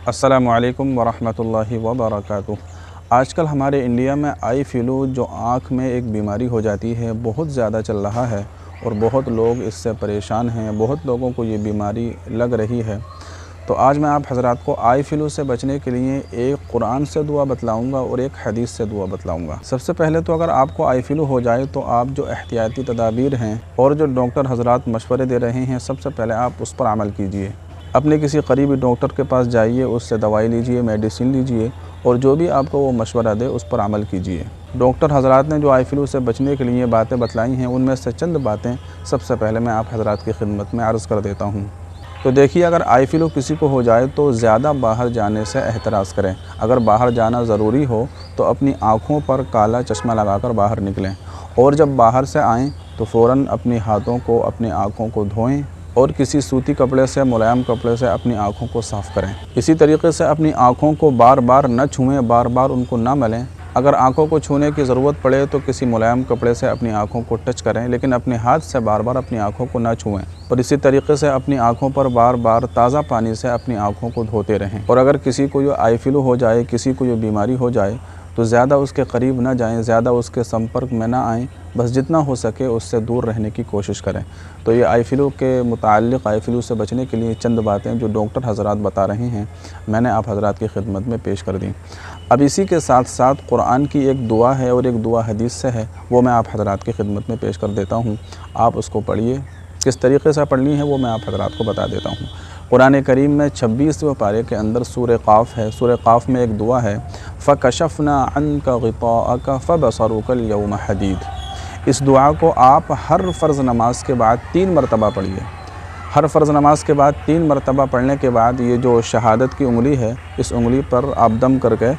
अस्सलामु अलैकुम वरहमतुल्लाहि वबरकातुहू। आजकल हमारे इंडिया में आई फ्लू जो आँख में एक बीमारी हो जाती है बहुत ज़्यादा चल रहा है और बहुत लोग इससे परेशान हैं। बहुत लोगों को ये बीमारी लग रही है। तो आज मैं आप हज़रात को आई फ्लू से बचने के लिए एक कुरान से दुआ बतलाऊँगा और एक हदीस से दुआ बतलाऊँगा। सबसे पहले तो अगर आपको आई फ्लू हो जाए तो आप जो एहतियाती तदाबीर हैं और जो डॉक्टर हज़रात मशवरे दे रहे हैं, सबसे पहले आप उस पर अमल कीजिए। अपने किसी करीबी डॉक्टर के पास जाइए, उससे दवाई लीजिए, मेडिसिन लीजिए और जो भी आपको वो मशवरा दे उस पर अमल कीजिए। डॉक्टर हज़रात ने जो आई फ्लू से बचने के लिए बातें बतलाई हैं, उनमें से चंद बातें सबसे पहले मैं आप हज़रात की खिदमत में अर्ज़ कर देता हूँ। तो देखिए, अगर आई फ्लू किसी को हो जाए तो ज़्यादा बाहर जाने से एहतराज़ करें। अगर बाहर जाना ज़रूरी हो तो अपनी आँखों पर काला चश्मा लगाकर बाहर निकलें और जब बाहर से आएँ तो फ़ौरन अपने हाथों को, अपनी आँखों को धोएं और किसी सूती कपड़े से, मुलायम कपड़े से अपनी आँखों को साफ़ करें। इसी तरीके से अपनी आँखों को बार बार न छुएं, बार बार उनको ना मलें। अगर आँखों को छूने की ज़रूरत पड़े तो किसी मुलायम कपड़े से अपनी आँखों को टच करें, लेकिन अपने हाथ से बार बार अपनी आँखों को ना छुएं। और इसी तरीके से अपनी आँखों पर बार बार ताज़ा पानी से अपनी आँखों को धोते रहें। और अगर किसी को ये आई फ्लू हो जाए, किसी को ये बीमारी हो जाए तो ज़्यादा उसके करीब ना जाएं, ज़्यादा उसके संपर्क में ना आएँ। बस जितना हो सके उससे दूर रहने की कोशिश करें। तो ये आई फ्लू के मुताल्लिक़, आई फ्लू से बचने के लिए चंद बातें जो डॉक्टर हज़रात बता रहे हैं, मैंने आप हज़रात की खिदमत में पेश कर दी। अब इसी के साथ साथ कुरान की एक दुआ है और एक दुआ हदीस से है, वो मैं आप हज़रात की खिदमत में पेश कर देता हूँ। आप उसको पढ़िए। किस तरीक़े से पढ़नी है वो मैं आप हज़रात को बता देता हूँ। कुरान करीम में 26वें पारे के अंदर सूरह क़ाफ़ है। सूरह क़ाफ़ में एक दुआ है, फ़कशफ़ना अन्का ग़िताअका फ़बसरुकल यौम हदीद। इस दुआ को आप हर फ़र्ज़ नमाज के बाद 3 मरतबा पढ़िए। हर फ़र्ज़ नमाज के बाद 3 मरतबा पढ़ने के बाद ये जो शहादत की उंगली है, इस उंगली पर आप दम करके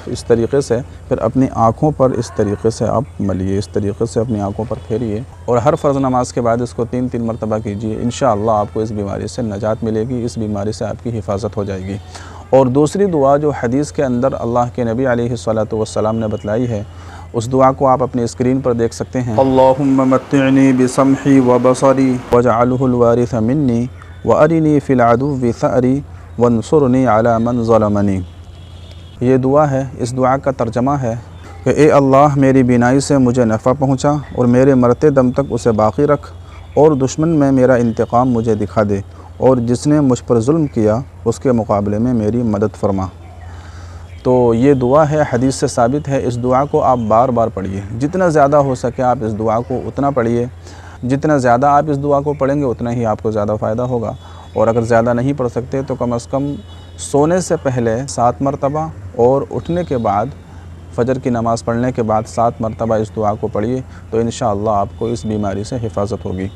इस तरीक़े से फिर अपनी आँखों पर इस तरीक़े से आप मलिए, इस तरीक़े से अपनी आँखों पर फेरिए और हर फ़र्ज़ नमाज के बाद इसको 3-3 मरतबा कीजिए। इंशाअल्लाह आपको इस बीमारी से नजात मिलेगी, इस बीमारी से आपकी हिफाजत हो जाएगी। और दूसरी दुआ जो हदीस के अंदर अल्लाह के नबी अलैहिस्सलातु वस्सलाम ने बतलाई है, उस दुआ को आप अपनी स्क्रीन पर देख सकते हैं। अल्लाहुम्मा मत्तिअनी बिसमही व बसरी वजअलहुल वारिस मिन्नी व अरिनी फिल अदुव्वि सअरी वंसुरनी अला मन ज़लमनी। ये दुआ है। इस दुआ का तर्जमा है कि ए अल्लाह, मेरी बीनाई से मुझे नफ़ा पहुँचा और मेरे मरते दम तक उसे बाक़ी रख और दुश्मन में मेरा इंतकाम मुझे दिखा दे और जिसने मुझ पर जुल्म किया उसके मुकाबले में मेरी मदद फरमा। तो ये दुआ है, हदीस से साबित है। इस दुआ को आप बार बार पढ़िए। जितना ज़्यादा हो सके आप इस दुआ को उतना पढ़िए। जितना ज़्यादा आप इस दुआ को पढ़ेंगे उतना ही आपको ज़्यादा फ़ायदा होगा। और अगर ज़्यादा नहीं पढ़ सकते तो कम से कम सोने से पहले 7 मरतबा और उठने के बाद फ़जर की नमाज़ पढ़ने के बाद 7 मरतबा इस दुआ को पढ़िए। तो इंशाअल्लाह आपको इस बीमारी से हिफाजत होगी।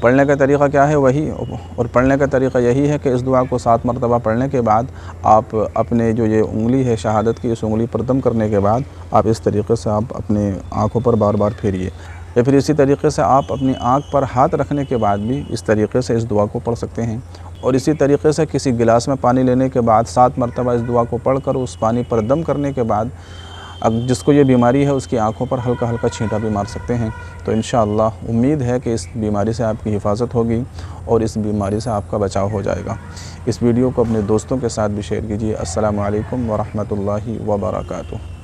पढ़ने का तरीक़ा क्या है? वही, और पढ़ने का तरीक़ा यही है कि इस दुआ को 7 मरतबा पढ़ने के बाद आप अपने जो ये उंगली है शहादत की, इस उंगली पर दम करने के बाद आप इस तरीक़े से आप अपने आँखों पर बार बार फेरिए। या फिर इसी तरीके से आप अपनी आँख पर हाथ रखने के बाद भी इस तरीके से इस दुआ को पढ़ सकते हैं। और इसी तरीके से किसी गिलास में पानी लेने के बाद 7 मरतबा इस दुआ को पढ़कर उस पानी पर दम करने के बाद अब जिसको ये बीमारी है उसकी आँखों पर हल्का हल्का छींटा भी मार सकते हैं। तो इंशाअल्लाह उम्मीद है कि इस बीमारी से आपकी हिफाजत होगी और इस बीमारी से आपका बचाव हो जाएगा। इस वीडियो को अपने दोस्तों के साथ भी शेयर कीजिए। अस्सलामु अलैकुम व रहमतुल्लाहि व बरकातुहू।